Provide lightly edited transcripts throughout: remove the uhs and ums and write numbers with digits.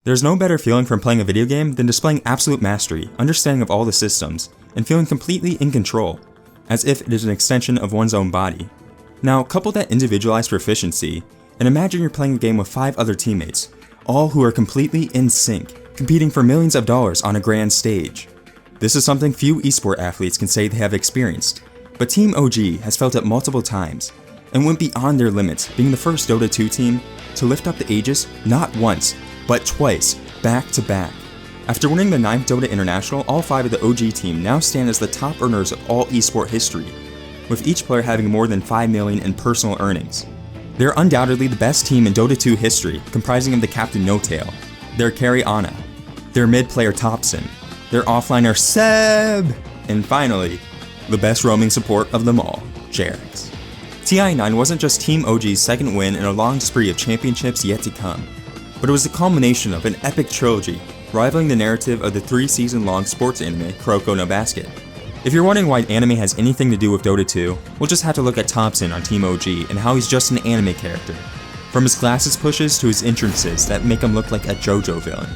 There's no better feeling from playing a video game than displaying absolute mastery, understanding of all the systems, and feeling completely in control, as if it is an extension of one's own body. Now, couple that individualized proficiency, and imagine you're playing a game with 5 other teammates, all who are completely in sync, competing for millions of dollars on a grand stage. This is something few esport athletes can say they have experienced, but Team OG has felt it multiple times, and went beyond their limits, being the first Dota 2 team to lift up the Aegis not once, but twice, back to back. After winning the 9th Dota International, all 5 of the OG team now stand as the top earners of all esport history, with each player having more than 5 million in personal earnings. They're undoubtedly the best team in Dota 2 history, comprising of the captain No-Tail, their carry Ana, their mid player Thompson, their offliner Seb, and finally, the best roaming support of them all, Jarex. TI9 wasn't just Team OG's second win in a long spree of championships yet to come, but it was the culmination of an epic trilogy, rivaling the narrative of the 3-season-long sports anime Kuroko no Basket. If you're wondering why anime has anything to do with Dota 2, we'll just have to look at Thompson on Team OG and how he's just an anime character, from his glasses pushes to his entrances that make him look like a JoJo villain.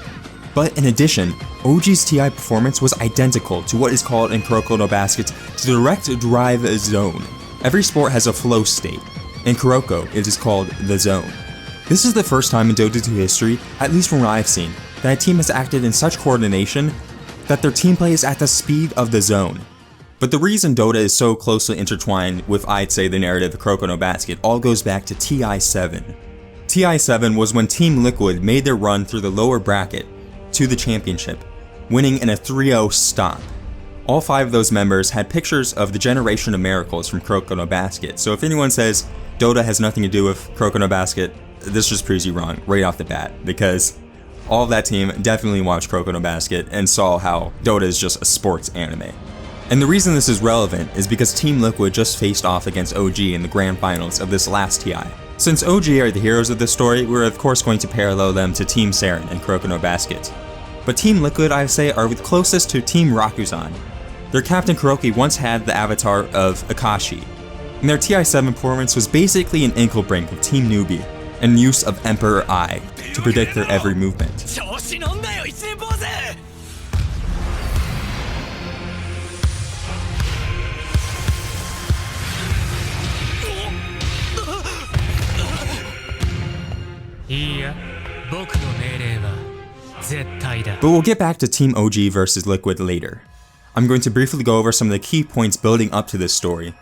But in addition, OG's TI performance was identical to what is called in Kuroko no Basket's direct drive zone. Every sport has a flow state. In Kuroko, it is called the zone. This is the first time in Dota 2 history, at least from what I've seen, that a team has acted in such coordination that their team play is at the speed of the zone. But the reason Dota is so closely intertwined with, I'd say, the narrative of Kuroko no Basket all goes back to TI7. TI7 was when Team Liquid made their run through the lower bracket to the championship, winning in a 3-0 stomp. All 5 of those members had pictures of the Generation of Miracles from Kuroko no Basket, so if anyone says Dota has nothing to do with Kuroko no Basket, this just proves you wrong right off the bat, because all of that team definitely watched Kuroko no Basket and saw how Dota is just a sports anime. And the reason this is relevant is because Team Liquid just faced off against OG in the grand finals of this last TI. Since OG are the heroes of this story, we're of course going to parallel them to Team Saren and Kuroko no Basket. But Team Liquid, I would say, are the closest to Team Rakuzan. Their captain Kuroko once had the avatar of Akashi, and their TI7 performance was basically an ankle break of Team Newbie and use of Emperor Eye to predict their every movement. But we'll get back to Team OG versus Liquid later. I'm going to briefly go over some of the key points building up to this story.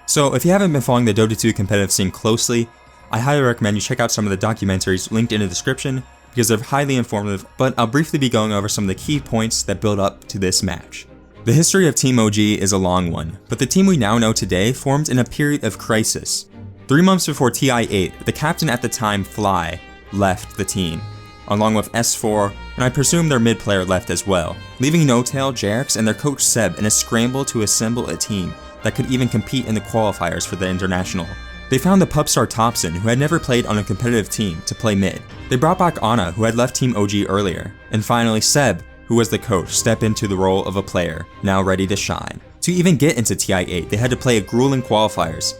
So if you haven't been following the Dota 2 competitive scene closely, I highly recommend you check out some of the documentaries linked in the description because they're highly informative, but I'll briefly be going over some of the key points that build up to this match. The history of Team OG is a long one, but the team we now know today formed in a period of crisis. 3 months before TI8, the captain at the time, Fly, left the team, along with S4, and I presume their mid player left as well, leaving No-Tail, Jarex, and their coach Seb in a scramble to assemble a team that could even compete in the qualifiers for the International. They found the pub star Thompson, who had never played on a competitive team, to play mid. They brought back Ana, who had left Team OG earlier, and finally Seb, who was the coach, stepped into the role of a player, now ready to shine. To even get into TI8, they had to play a grueling qualifiers,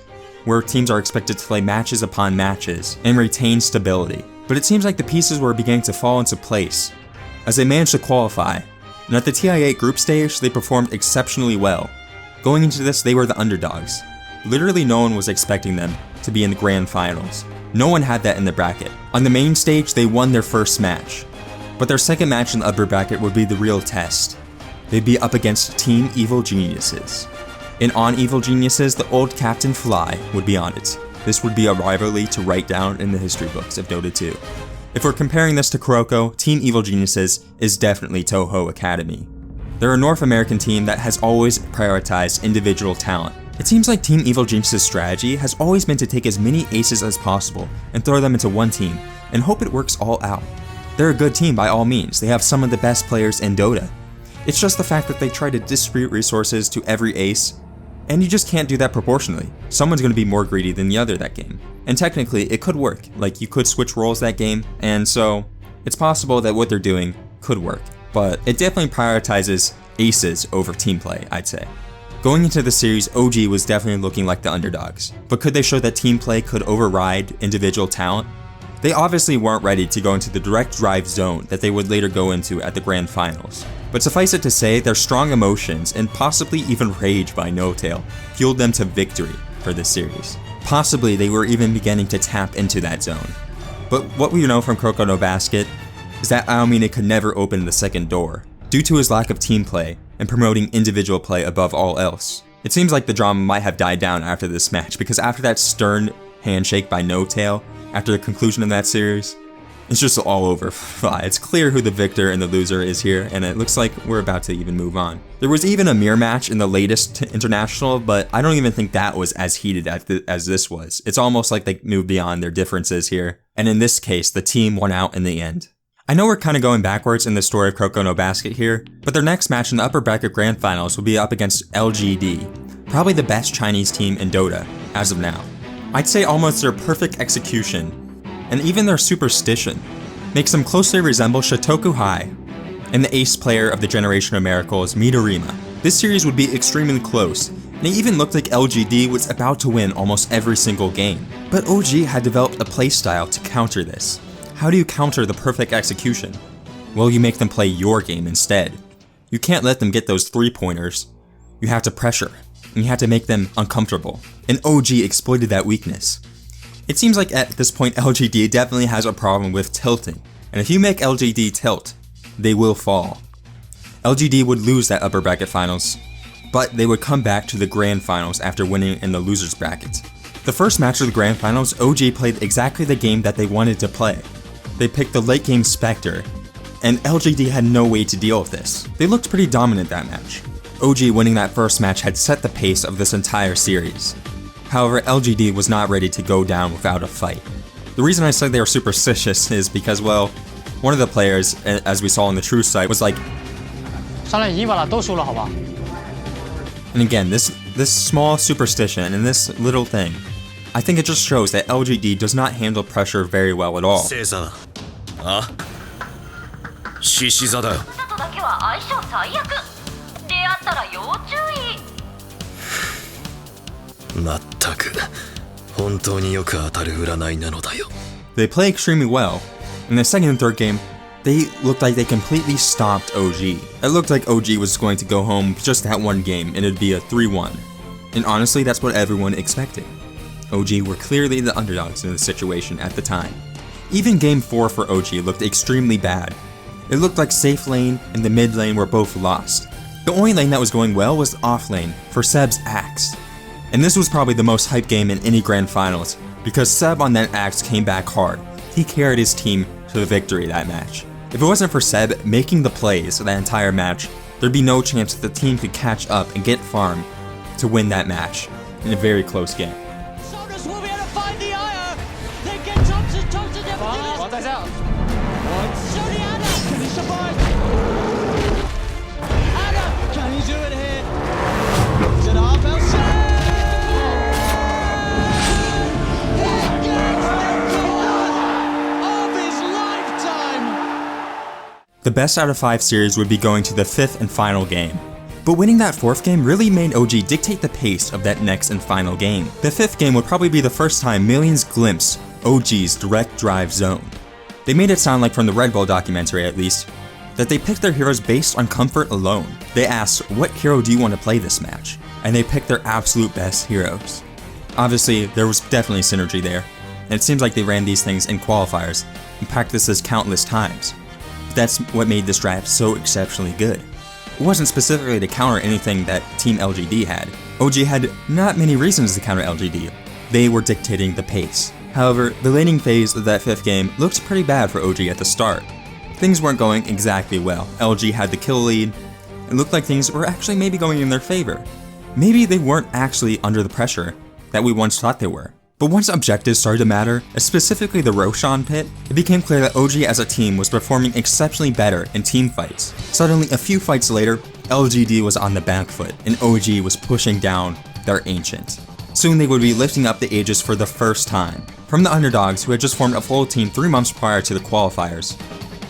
where teams are expected to play matches upon matches and retain stability. But it seems like the pieces were beginning to fall into place as they managed to qualify, and at the TI8 group stage, they performed exceptionally well. Going into this, they were the underdogs. Literally no one was expecting them to be in the grand finals. No one had that in the bracket. On the main stage, they won their first match, but their second match in the upper bracket would be the real test. They'd be up against Team Evil Geniuses. And on Evil Geniuses, the old Captain Fly would be on it. This would be a rivalry to write down in the history books of Dota 2. If we're comparing this to Kuroko, Team Evil Geniuses is definitely Toho Academy. They're a North American team that has always prioritized individual talent. It seems like Team Evil Geniuses' strategy has always been to take as many aces as possible and throw them into one team, and hope it works all out. They're a good team by all means, they have some of the best players in Dota. It's just the fact that they try to distribute resources to every ace, and you just can't do that proportionally. Someone's going to be more greedy than the other that game. And technically, it could work, like you could switch roles that game, and so it's possible that what they're doing could work. But it definitely prioritizes aces over team play, I'd say. Going into the series, OG was definitely looking like the underdogs, but could they show that team play could override individual talent? They obviously weren't ready to go into the direct drive zone that they would later go into at the grand finals. But suffice it to say, their strong emotions and possibly even rage by No Tail fueled them to victory for this series. Possibly they were even beginning to tap into that zone. But what we know from Kuroko no Basket is that Aomine could never open the second door, due to his lack of team play and promoting individual play above all else. It seems like the drama might have died down after this match, because after that stern handshake by No Tail, after the conclusion of that series, it's just all over. It's clear who the victor and the loser is here, and it looks like we're about to even move on. There was even a mirror match in the latest international, but I don't even think that was as heated as this was. It's almost like they moved beyond their differences here, and in this case, the team won out in the end. I know we're kind of going backwards in the story of Kuroko no Basket here, but their next match in the upper bracket grand finals will be up against LGD, probably the best Chinese team in Dota, as of now. I'd say almost their perfect execution, and even their superstition, makes them closely resemble Shotoku High and the ace player of the Generation of Miracles, Midorima. This series would be extremely close, and it even looked like LGD was about to win almost every single game. But OG had developed a playstyle to counter this. How do you counter the perfect execution? Well, you make them play your game instead. You can't let them get those 3-pointers. You have to pressure, and you have to make them uncomfortable. And OG exploited that weakness. It seems like at this point LGD definitely has a problem with tilting, and if you make LGD tilt, they will fall. LGD would lose that upper bracket finals, but they would come back to the grand finals after winning in the losers bracket. The first match of the grand finals, OG played exactly the game that they wanted to play. They picked the late game Spectre, and LGD had no way to deal with this. They looked pretty dominant that match. OG winning that first match had set the pace of this entire series. However, LGD was not ready to go down without a fight. The reason I said they were superstitious is because, well, one of the players, as we saw on the Truth site, was like... And again, this small superstition and this little thing, I think it just shows that LGD does not handle pressure very well at all. まったく本当によく当たる占いなのだよ。 They play extremely well. In the second and third game, they looked like they completely stopped OG. It looked like OG was going to go home just that one game and it'd be a 3-1. And honestly, that's what everyone expected. OG were clearly the underdogs in the situation at the time. Even game 4 for OG looked extremely bad. It looked like safe lane and the mid lane were both lost. The only lane that was going well was off lane for Seb's Axe. And this was probably the most hyped game in any grand finals, because Seb on that Axe came back hard. He carried his team to the victory that match. If it wasn't for Seb making the plays that entire match, there'd be no chance that the team could catch up and get farm to win that match in a very close game. Soldiers will be able to find the ire. They get Thompson never. What's out? Sony Anna, can he survive? Anna, can he do it here? Is it half outside? The best out of 5 series would be going to the 5th and final game. But winning that 4th game really made OG dictate the pace of that next and final game. The 5th game would probably be the first time millions glimpsed OG's direct drive zone. They made it sound like, from the Red Bull documentary at least, that they picked their heroes based on comfort alone. They asked, what hero do you want to play this match? And they picked their absolute best heroes. Obviously, there was definitely synergy there, and it seems like they ran these things in qualifiers and practiced this countless times. That's what made this draft so exceptionally good. It wasn't specifically to counter anything that Team LGD had. OG had not many reasons to counter LGD. They were dictating the pace. However, the laning phase of that 5th game looked pretty bad for OG at the start. Things weren't going exactly well. LG had the kill lead. It looked like things were actually maybe going in their favor. Maybe they weren't actually under the pressure that we once thought they were. But once objectives started to matter, specifically the Roshan pit, it became clear that OG as a team was performing exceptionally better in team fights. Suddenly, a few fights later, LGD was on the back foot, and OG was pushing down their Ancient. Soon they would be lifting up the Aegis for the first time, from the underdogs who had just formed a full team 3 months prior to the qualifiers,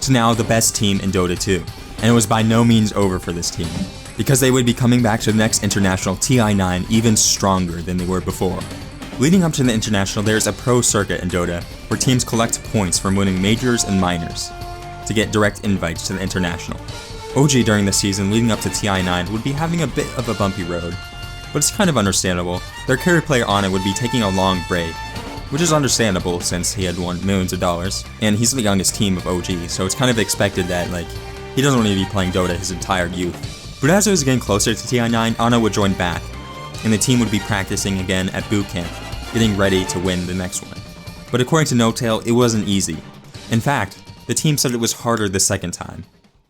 to now the best team in Dota 2. And it was by no means over for this team, because they would be coming back to the next international TI9 even stronger than they were before. Leading up to the International, there is a pro circuit in Dota, where teams collect points from winning majors and minors to get direct invites to the International. OG during the season leading up to TI9 would be having a bit of a bumpy road, but it's kind of understandable. Their carry player Ana would be taking a long break, which is understandable since he had won millions of dollars, and he's the youngest team of OG, so it's kind of expected that he doesn't want to be playing Dota his entire youth. But as it was getting closer to TI9, Ana would join back, and the team would be practicing again at boot camp, getting ready to win the next one. But according to NoTail, it wasn't easy. In fact, the team said it was harder the second time.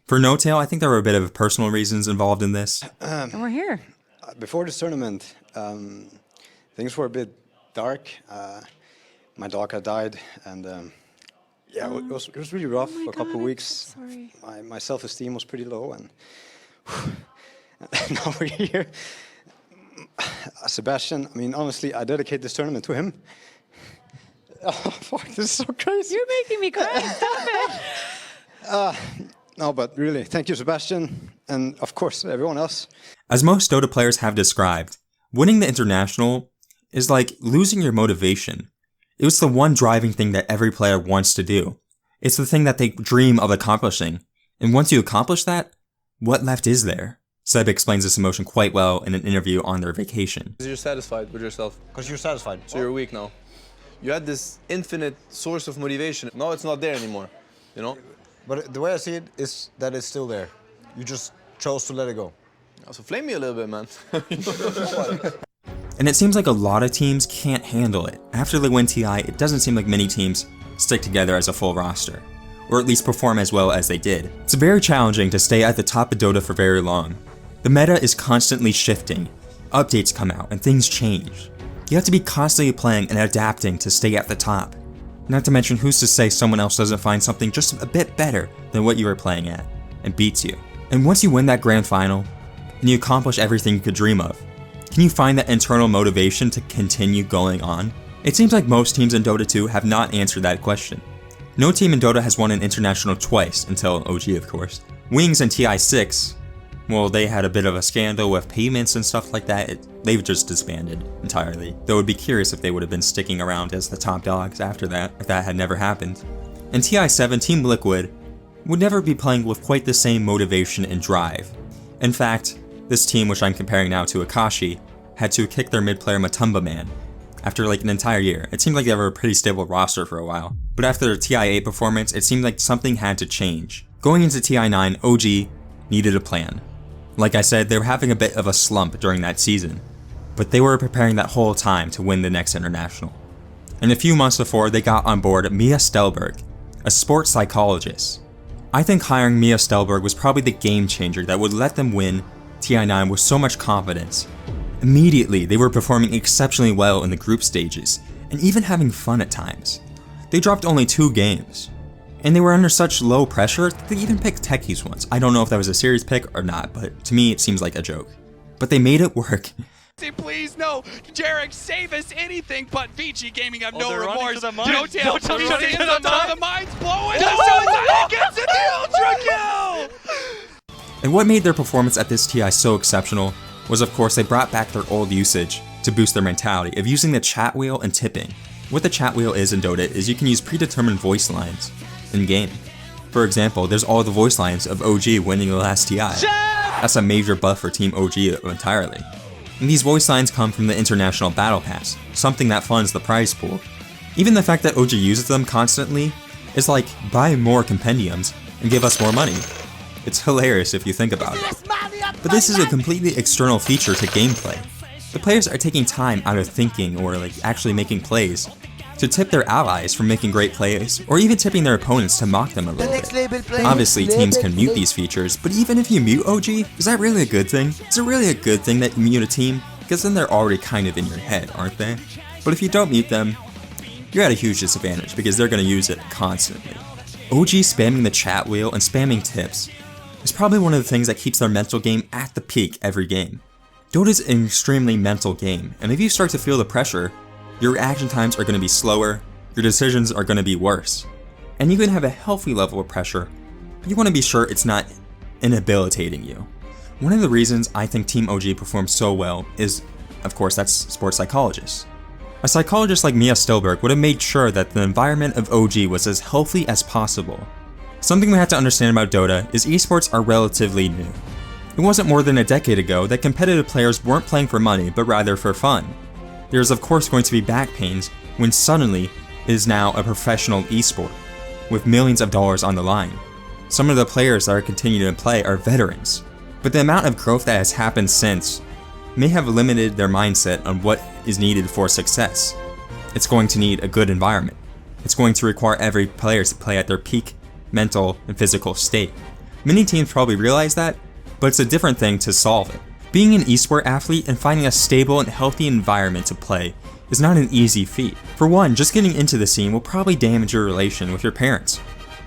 For NoTail, I think there were a bit of personal reasons involved in this. And we're here. Before this tournament, things were a bit dark. My dog had died, and it was really rough for a couple of weeks. Sorry. My self-esteem was pretty low, and now we're here. Sebastian, I mean, honestly, I dedicate this tournament to him. Oh, fuck, this is so crazy. You're making me cry. Stop it. No, but really, thank you, Sebastian, and of course, everyone else. As most Dota players have described, winning the International is like losing your motivation. It was the one driving thing that every player wants to do. It's the thing that they dream of accomplishing. And once you accomplish that, what left is there? Seb explains this emotion quite well in an interview on their vacation. Because you're satisfied with yourself. Because you're satisfied. So you're weak now. You had this infinite source of motivation. Now it's not there anymore, you know? But the way I see it is that it's still there. You just chose to let it go. So flame me a little bit, man. And it seems like a lot of teams can't handle it. After they win TI, it doesn't seem like many teams stick together as a full roster, or at least perform as well as they did. It's very challenging to stay at the top of Dota for very long. The meta is constantly shifting, updates come out, and things change. You have to be constantly playing and adapting to stay at the top. Not to mention, who's to say someone else doesn't find something just a bit better than what you were playing at, and beats you. And once you win that grand final, and you accomplish everything you could dream of, can you find that internal motivation to continue going on? It seems like most teams in Dota 2 have not answered that question. No team in Dota has won an international twice, until OG of course. Wings and TI6, well, they had a bit of a scandal with payments and stuff like that. They've just disbanded entirely. Though I'd be curious if they would have been sticking around as the top dogs after that, if that had never happened. And TI7, Team Liquid, would never be playing with quite the same motivation and drive. In fact, this team, which I'm comparing now to Akashi, had to kick their mid-player Matumba Man after an entire year. It seemed like they were a pretty stable roster for a while. But after their TI8 performance, it seemed like something had to change. Going into TI9, OG needed a plan. Like I said, they were having a bit of a slump during that season, but they were preparing that whole time to win the next international. And a few months before, they got on board Mia Stelberg, a sports psychologist. I think hiring Mia Stelberg was probably the game changer that would let them win TI9 with so much confidence. Immediately, they were performing exceptionally well in the group stages, and even having fun at times. They dropped only 2 games, and they were under such low pressure that they even picked techies once. I don't know if that was a serious pick or not, but to me it seems like a joke. But they made it work. Please, no, Jarek, save us anything but VG Gaming have no remorse. The No tail, the mines blowing. Just gets it, the ultra kill! And what made their performance at this TI so exceptional was, of course, they brought back their old usage to boost their mentality of using the chat wheel and tipping. What the chat wheel is in Dota is you can use predetermined voice lines in-game. For example, there's all the voice lines of OG winning the last TI. That's a major buff for Team OG entirely. And these voice lines come from the International Battle Pass, something that funds the prize pool. Even the fact that OG uses them constantly is like, buy more compendiums and give us more money. It's hilarious if you think about it. But this is a completely external feature to gameplay. The players are taking time out of thinking or actually making plays to tip their allies for making great plays, or even tipping their opponents to mock them a little bit. Obviously, teams can mute these features, but even if you mute OG, is that really a good thing? Is it really a good thing that you mute a team? Because then they're already kind of in your head, aren't they? But if you don't mute them, you're at a huge disadvantage because they're going to use it constantly. OG spamming the chat wheel and spamming tips is probably one of the things that keeps their mental game at the peak every game. Dota's an extremely mental game, and if you start to feel the pressure, your reaction times are going to be slower, your decisions are going to be worse. And you can have a healthy level of pressure, but you want to be sure it's not inhabilitating you. One of the reasons I think Team OG performs so well is, of course, that's sports psychologists. A psychologist like Mia Stillberg would have made sure that the environment of OG was as healthy as possible. Something we have to understand about Dota is esports are relatively new. It wasn't more than a decade ago that competitive players weren't playing for money, but rather for fun. There is of course going to be back pains when suddenly it is now a professional esport, with millions of dollars on the line. Some of the players that are continuing to play are veterans, but the amount of growth that has happened since may have limited their mindset on what is needed for success. It's going to need a good environment. It's going to require every player to play at their peak mental and physical state. Many teams probably realize that, but it's a different thing to solve it. Being an esport athlete and finding a stable and healthy environment to play is not an easy feat. For one, just getting into the scene will probably damage your relation with your parents.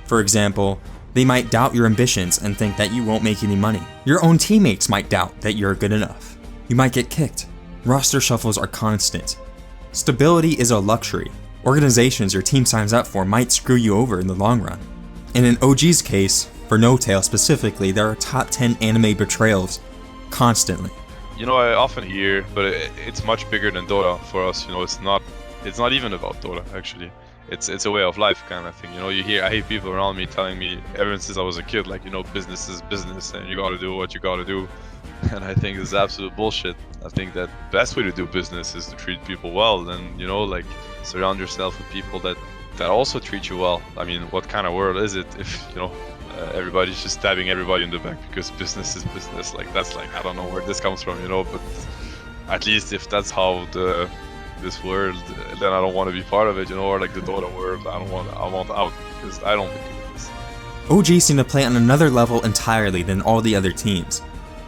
For example, they might doubt your ambitions and think that you won't make any money. Your own teammates might doubt that you're good enough. You might get kicked. Roster shuffles are constant. Stability is a luxury. Organizations your team signs up for might screw you over in the long run. And in OG's case, for No Tail specifically, there are top 10 anime betrayals constantly. You know, I often hear, but it's much bigger than Dota for us. You know, it's not even about Dota actually. It's a way of life kind of thing. You know, I hear people around me telling me ever since I was a kid, like, you know, business is business and you gotta do what you gotta do. And I think this is absolute bullshit. I think that the best way to do business is to treat people well and, you know, like, surround yourself with people that also treat you well. I mean, what kind of world is it if, you know, everybody's just stabbing everybody in the back because business is business? Like, that's like, I don't know where this comes from, you know, but at least if that's how this world, then I don't want to be part of it, you know, or like the Dota world, I want out, because I don't think it is. OG seemed to play on another level entirely than all the other teams.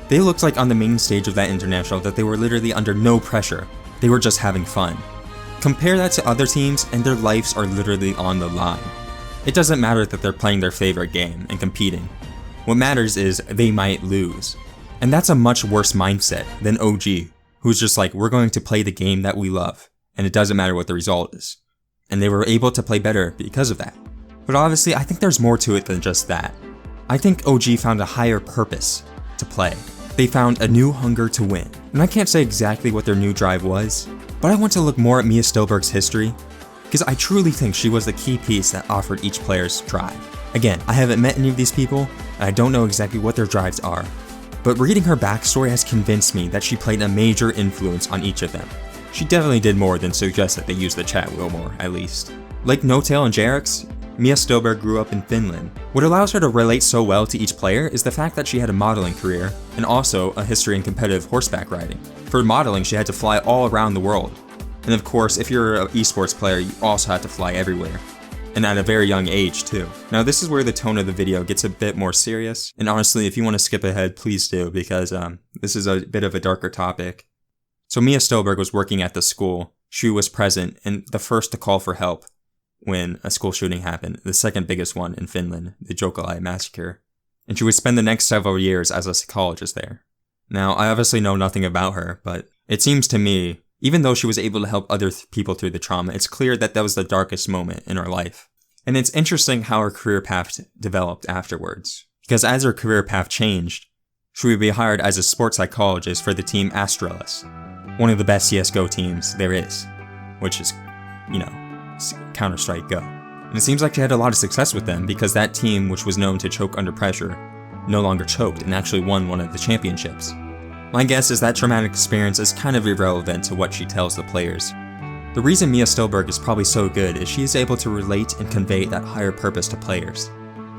They looked like on the main stage of that international that they were literally under no pressure. They were just having fun. Compare that to other teams and their lives are literally on the line. It doesn't matter that they're playing their favorite game and competing. What matters is they might lose. And that's a much worse mindset than OG, who's just like, we're going to play the game that we love, and it doesn't matter what the result is. And they were able to play better because of that. But obviously, I think there's more to it than just that. I think OG found a higher purpose to play. They found a new hunger to win. And I can't say exactly what their new drive was, but I want to look more at Mia Stillberg's history, because I truly think she was the key piece that offered each player's drive. Again, I haven't met any of these people, and I don't know exactly what their drives are, but reading her backstory has convinced me that she played a major influence on each of them. She definitely did more than suggest that they use the chat wheel more, at least. Like No Tail and Jarex, Mia Stillberg grew up in Finland. What allows her to relate so well to each player is the fact that she had a modeling career, and also a history in competitive horseback riding. For modeling, she had to fly all around the world. And of course, if you're an esports player, you also have to fly everywhere. And at a very young age, too. Now, this is where the tone of the video gets a bit more serious, and honestly, if you want to skip ahead, please do, because this is a bit of a darker topic. So Mia Stillberg was working at the school. She was present and the first to call for help when a school shooting happened, the second biggest one in Finland, the Jokelai massacre. And she would spend the next several years as a psychologist there. Now, I obviously know nothing about her, but it seems to me, even though she was able to help other people through the trauma, it's clear that that was the darkest moment in her life. And it's interesting how her career path developed afterwards. Because as her career path changed, she would be hired as a sports psychologist for the team Astralis, one of the best CSGO teams there is, which is, you know, Counter-Strike Go. And it seems like she had a lot of success with them because that team, which was known to choke under pressure, no longer choked and actually won one of the championships. My guess is that traumatic experience is kind of irrelevant to what she tells the players. The reason Mia Stillberg is probably so good is she is able to relate and convey that higher purpose to players,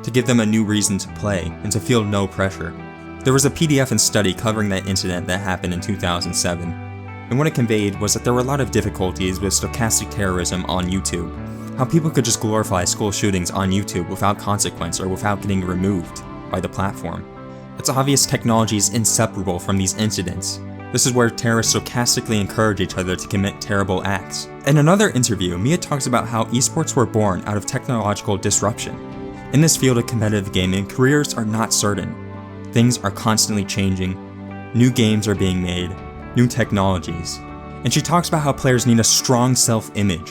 to give them a new reason to play and to feel no pressure. There was a PDF and study covering that incident that happened in 2007, and what it conveyed was that there were a lot of difficulties with stochastic terrorism on YouTube, how people could just glorify school shootings on YouTube without consequence or without getting removed by the platform. It's obvious technology is inseparable from these incidents. This is where terrorists stochastically encourage each other to commit terrible acts. In another interview, Mia talks about how esports were born out of technological disruption. In this field of competitive gaming, careers are not certain. Things are constantly changing, new games are being made, new technologies. And she talks about how players need a strong self-image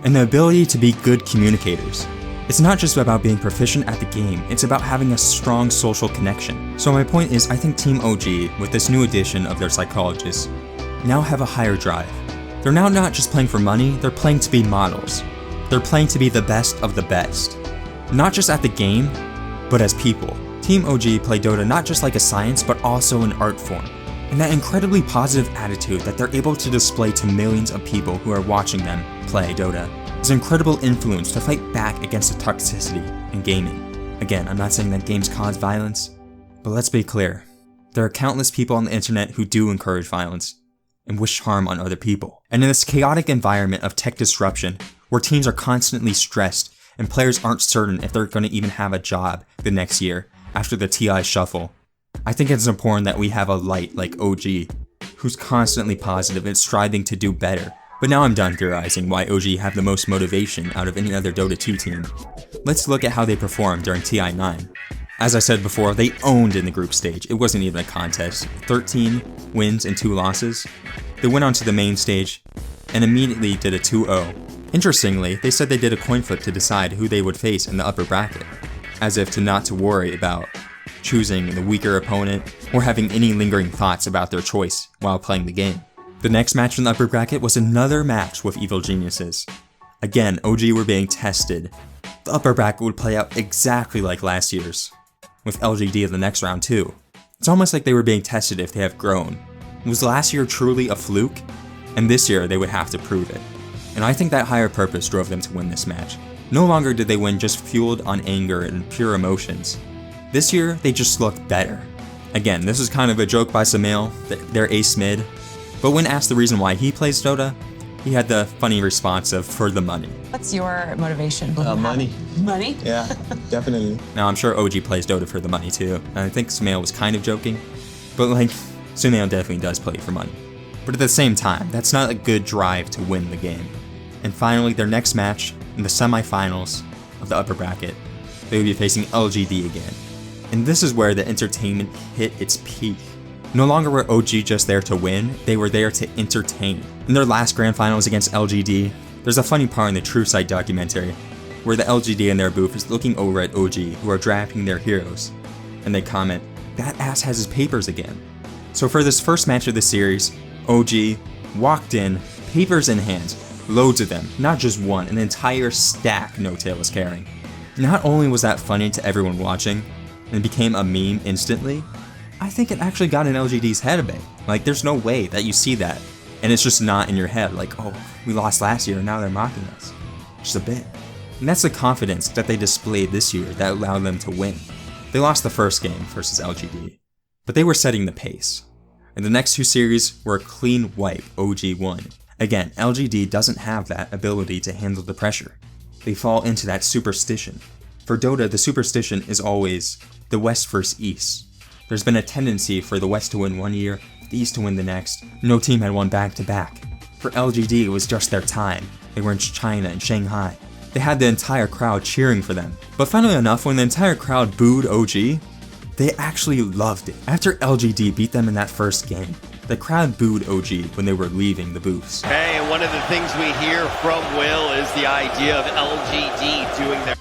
and the ability to be good communicators. It's not just about being proficient at the game, it's about having a strong social connection. So my point is, I think Team OG, with this new addition of their psychologists, now have a higher drive. They're now not just playing for money, they're playing to be models. They're playing to be the best of the best. Not just at the game, but as people. Team OG play Dota not just like a science, but also an art form. And that incredibly positive attitude that they're able to display to millions of people who are watching them play Dota is an incredible influence to fight back against the toxicity in gaming. Again, I'm not saying that games cause violence, but let's be clear. There are countless people on the internet who do encourage violence and wish harm on other people. And in this chaotic environment of tech disruption, where teams are constantly stressed and players aren't certain if they're going to even have a job the next year after the TI shuffle, I think it's important that we have a light like OG, who's constantly positive and striving to do better. But now I'm done theorizing why OG have the most motivation out of any other Dota 2 team. Let's look at how they performed during TI9. As I said before, they owned in the group stage. It wasn't even a contest. 13 wins and 2 losses. They went on to the main stage and immediately did a 2-0. Interestingly, they said they did a coin flip to decide who they would face in the upper bracket, as if not to worry about choosing the weaker opponent or having any lingering thoughts about their choice while playing the game. The next match in the upper bracket was another match with Evil Geniuses. Again, OG were being tested. The upper bracket would play out exactly like last year's, with LGD in the next round too. It's almost like they were being tested if they have grown. Was last year truly a fluke? And this year they would have to prove it. And I think that higher purpose drove them to win this match. No longer did they win just fueled on anger and pure emotions. This year, they just looked better. Again, this is kind of a joke by Samael, they're ace mid, but when asked the reason why he plays Dota, he had the funny response of, for the money. What's your motivation? Money. Money? Yeah, definitely. Now, I'm sure OG plays Dota for the money too, and I think Samael was kind of joking, but like, Samael definitely does play for money. But at the same time, that's not a good drive to win the game. And finally, their next match, in the semifinals of the upper bracket, they would be facing LGD again. And this is where the entertainment hit its peak. No longer were OG just there to win, they were there to entertain. In their last grand finals against LGD, there's a funny part in the True Sight documentary, where the LGD in their booth is looking over at OG, who are drafting their heroes, and they comment, "That ass has his papers again." So for this first match of the series, OG walked in, papers in hand, loads of them, not just one, an entire stack No-Tail was carrying. Not only was that funny to everyone watching, and became a meme instantly, I think it actually got in LGD's head a bit. Like, there's no way that you see that, and it's just not in your head, like, oh, we lost last year and now they're mocking us. Just a bit. And that's the confidence that they displayed this year that allowed them to win. They lost the first game versus LGD, but they were setting the pace. And the next 2 series were a clean wipe, OG won. Again, LGD doesn't have that ability to handle the pressure. They fall into that superstition. For Dota, the superstition is always the West versus East. There's been a tendency for the West to win one year, the East to win the next. No team had won back-to-back. For LGD, it was just their time. They were in China and Shanghai. They had the entire crowd cheering for them. But funnily enough, when the entire crowd booed OG, they actually loved it. After LGD beat them in that first game, the crowd booed OG when they were leaving the booths. Hey, and one of the things we hear from Will is the idea of LGD doing their...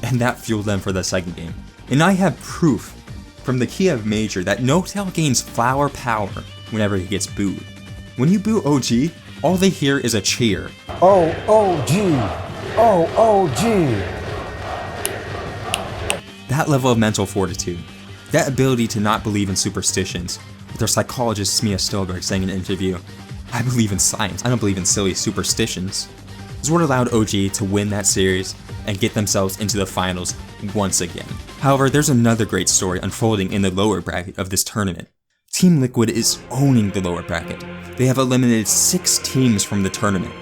And that fueled them for the second game. And I have proof from the Kiev Major that No-Tail gains flower power whenever he gets booed. When you boo OG, all they hear is a cheer. Oh, OG! Oh, OG! That level of mental fortitude, that ability to not believe in superstitions, with our psychologist Smia Stilberg saying in an interview, "I believe in science, I don't believe in silly superstitions," is what allowed OG to win that series and get themselves into the finals once again. However, there's another great story unfolding in the lower bracket of this tournament. Team Liquid is owning the lower bracket. They have eliminated 6 teams from the tournament.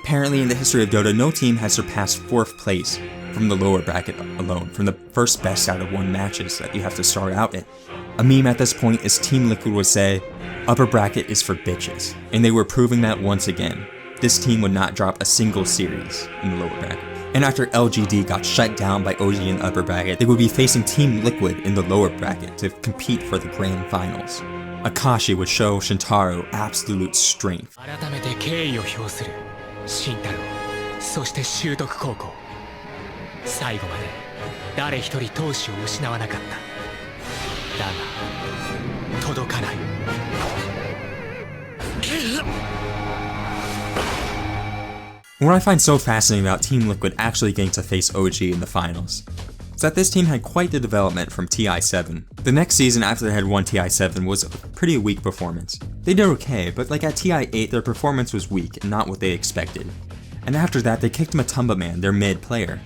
Apparently, in the history of Dota, no team has surpassed 4th place from the lower bracket alone, from the first best out of 1 matches that you have to start out in. A meme at this point is Team Liquid would say, "Upper bracket is for bitches," and they were proving that once again. This team would not drop a single series in the lower bracket. And after LGD got shut down by OG in the upper bracket, they would be facing Team Liquid in the lower bracket to compete for the grand finals. Akashi would show Shintaro absolute strength. 改めて敬意を表する慎太郎、そして修徳高校。最後まで誰一人闘志を失わなかった。だが届かない。What I find so fascinating about Team Liquid actually getting to face OG in the finals is that this team had quite the development from TI7. The next season after they had won TI7 was a pretty weak performance. They did okay, but like at TI8 their performance was weak and not what they expected. And after that they kicked Matumba Man, their mid player,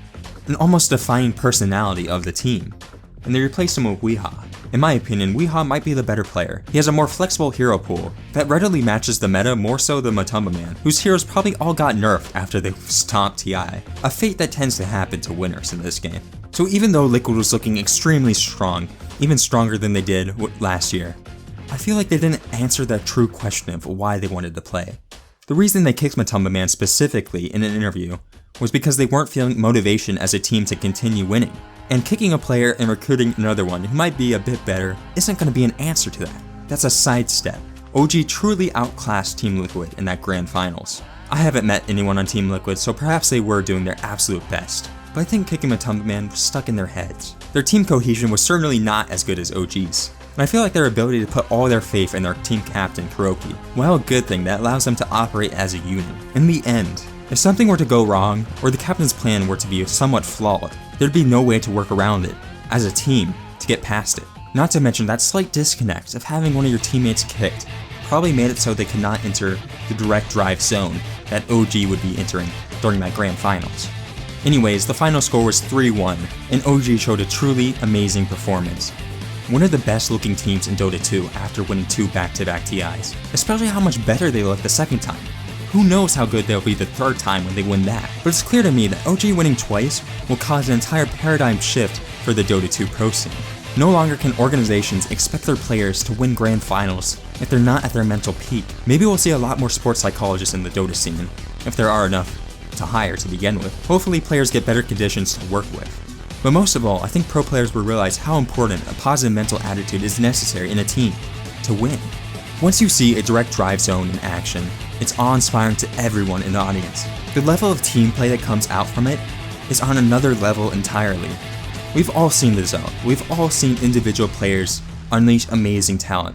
an almost defining personality of the team, and they replaced him with Weehaw. In my opinion, Weehaw might be the better player. He has a more flexible hero pool that readily matches the meta more so than Matumba Man, whose heroes probably all got nerfed after they stomped TI, a fate that tends to happen to winners in this game. So even though Liquid was looking extremely strong, even stronger than they did last year, I feel like they didn't answer that true question of why they wanted to play. The reason they kicked Matumba Man specifically in an interview was because they weren't feeling motivation as a team to continue winning. And kicking a player and recruiting another one who might be a bit better isn't going to be an answer to that. That's a sidestep. OG truly outclassed Team Liquid in that grand finals. I haven't met anyone on Team Liquid, so perhaps they were doing their absolute best. But I think kicking Matumba Man was stuck in their heads. Their team cohesion was certainly not as good as OG's. And I feel like their ability to put all their faith in their team captain, Kuroko, well, a good thing that allows them to operate as a unit. In the end, if something were to go wrong, or the captain's plan were to be somewhat flawed, there'd be no way to work around it, as a team, to get past it. Not to mention that slight disconnect of having one of your teammates kicked probably made it so they could not enter the direct drive zone that OG would be entering during that grand finals. Anyways, the final score was 3-1, and OG showed a truly amazing performance. One of the best looking teams in Dota 2 after winning 2 back-to-back TIs, especially how much better they looked the second time. Who knows how good they'll be the third time when they win that, but it's clear to me that OG winning twice will cause an entire paradigm shift for the Dota 2 pro scene. No longer can organizations expect their players to win grand finals if they're not at their mental peak. Maybe we'll see a lot more sports psychologists in the Dota scene, if there are enough to hire to begin with. Hopefully players get better conditions to work with. But most of all, I think pro players will realize how important a positive mental attitude is necessary in a team to win. Once you see a direct drive zone in action, it's awe-inspiring to everyone in the audience. The level of team play that comes out from it is on another level entirely. We've all seen the zone, we've all seen individual players unleash amazing talent.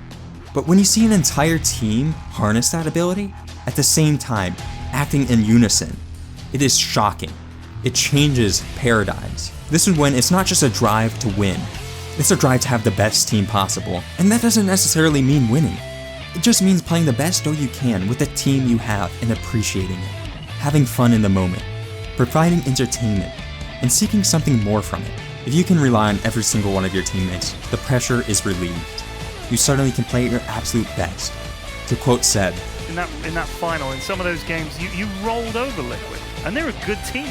But when you see an entire team harness that ability, at the same time, acting in unison, it is shocking. It changes paradigms. This is when it's not just a drive to win, it's a drive to have the best team possible. And that doesn't necessarily mean winning. It just means playing the best Dota you can with the team you have and appreciating it, having fun in the moment, providing entertainment, and seeking something more from it. If you can rely on every single one of your teammates, the pressure is relieved. You suddenly can play at your absolute best. To quote Seb, in that final, in some of those games, you rolled over Liquid, and they're a good team.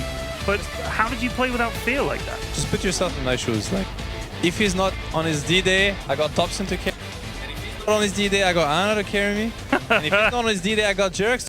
But how did you play without fear like that? Just put yourself in my shoes. Like, if he's not on his D-Day, I got Thompson to carry. On his D-Day, I got Anna to carry me. And if he's not on his D-Day, I got Jerks.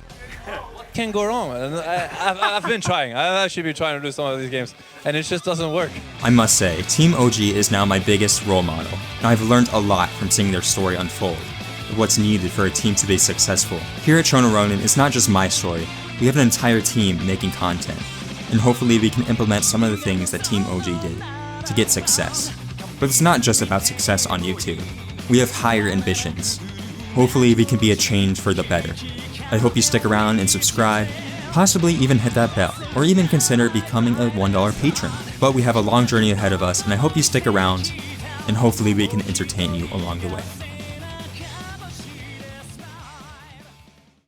What can go wrong? And I've been trying. I've actually been trying to do some of these games, and it just doesn't work. I must say, Team OG is now my biggest role model, and I've learned a lot from seeing their story unfold, of what's needed for a team to be successful. Here at Shonen Ronin, it's not just my story. We have an entire team making content, and hopefully we can implement some of the things that Team OG did to get success. But it's not just about success on YouTube. We have higher ambitions. Hopefully we can be a change for the better. I hope you stick around and subscribe, possibly even hit that bell, or even consider becoming a $1 patron. But we have a long journey ahead of us, and I hope you stick around, and hopefully we can entertain you along the way.